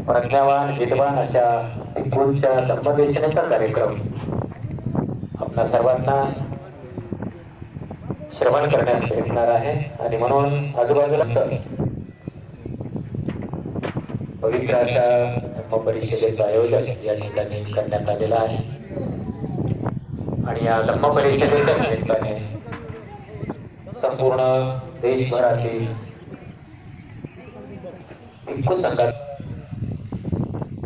प्रज्ञावान विद्वान अशा भिक्खूंच्या धम्मदेशनाचा कार्यक्रम आपल्या सर्वांना श्रवण करण्यास भेटणार आहे आणि म्हणून आजूबाजूला पवित्र अशा धम्म परिषदेचं आयोजन या ठिकाणी करण्यात आलेलं आहे आणि या धम्म परिषदेच्या निमित्ताने संपूर्ण देशभरातील भिक्खू संघात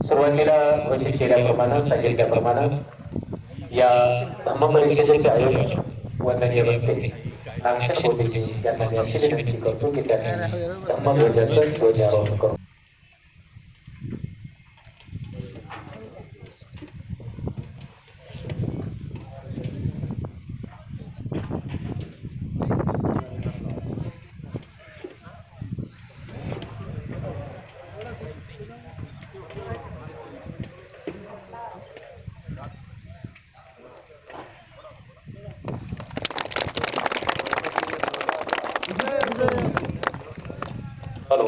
सुरुवातीला घोषित केल्याप्रमाणे सांगितल्याप्रमाणे या धम्म परिषदेचे आयोजन वंदनीय व्यक्ती नागेश मोदीजी यांना मी अशी विनंती करतो की त्यांनी धम्मध्वजाचं ध्वजारोहण करू. हॅलो.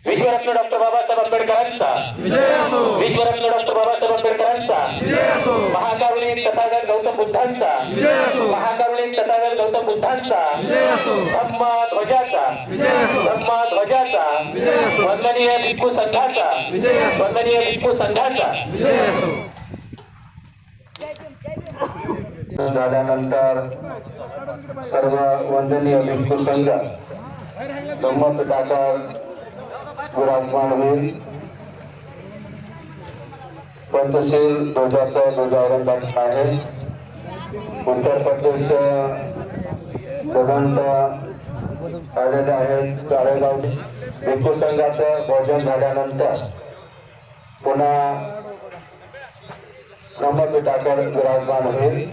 विश्वरत्न डॉक्टर बाबासाहेब आंबेडकरांचा विजय असो. विश्वरत्न डॉक्टर बाबासाहेब आंबेडकरांचा विजय असो. महाकारुणिक तथागत गौतम बुद्धांचा विजय असो. महाकारुणिक तथागत गौतम बुद्धांचा विजय असो. धम्मध्वजाचा विजय असो. धम्मध्वजाचा विजय असो. वंदनीय भिक्खू संघाचा विजय असो. वंदनीय भिक्खू संघाचा विजय असो. झाल्यानंतर सर्व वंदनीय भिक्खू संघ धम्मपीठावर विराजमान होईल. पंचशील ध्वजाचं ध्वजारोहण झालं आहे. उत्तर प्रदेश जगंत आलेले आहेत. काळेगाव भिक्खू संघाचं भोजन झाल्यानंतर पुन्हा धम्मपीठावर विराजमान होईल.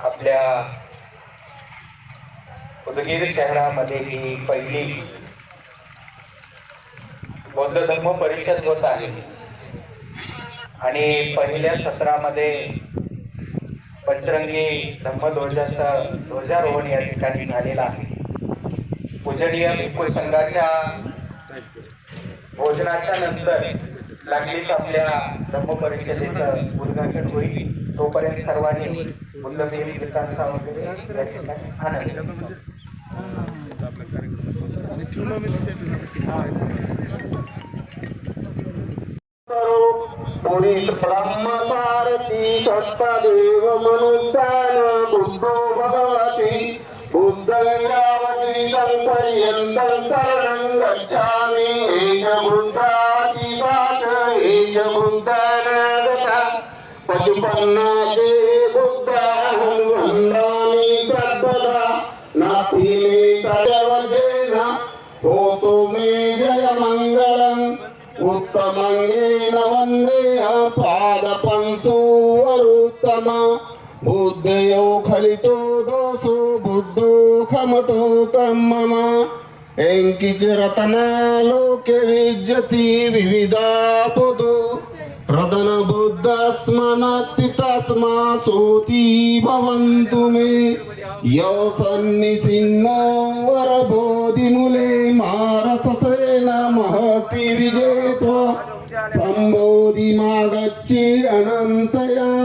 आपल्या उदगीर शहरामध्ये ही पहिली बौद्ध धम्म परिषद होत आहे आणि पहिल्या सत्रामध्ये पंचरंगी धम्मध्वजाचा ध्वजारोहण या ठिकाणी झालेला आहे. पूजनीय भिक्खू संघाच्या भोजनाच्या नंतर लागलीच आपल्या धम्म परिषदेचं उद्घाटन होईल. तोपर्यंत सर्वांनी बुद्धदेव गीतांचा वगैरे या ठिकाणी आनंद ब्रह्मसारथी सत्तादेव मनुष्यान बुद्धो भगवती बुद्धविरावती पर्यन्तं शरणं गच्छामि. एष बुद्धातिपात एष बुद्धानागता पचुपन्नाते बुद्धाहं वन्दामि सर्वदा. नास्ति मे सर्वजेन होतु मे जयमङ्गलम्. उत्तमङ्गेन वन्देऽहं पादपंसो वरुत्तम. बुद्धयो खलितो दोषो बुद्धो खमतो मम. एंकिच रतना लोके विज्जति विविधा बुधो. प्रदन बुद्ध स्मरति तस्मा सोति भवन्तु मे. यो सन्निसिन्नो वरबोधिमूले मारससेन महति विजेत्वा. संबोधि मागच्छि अनन्तया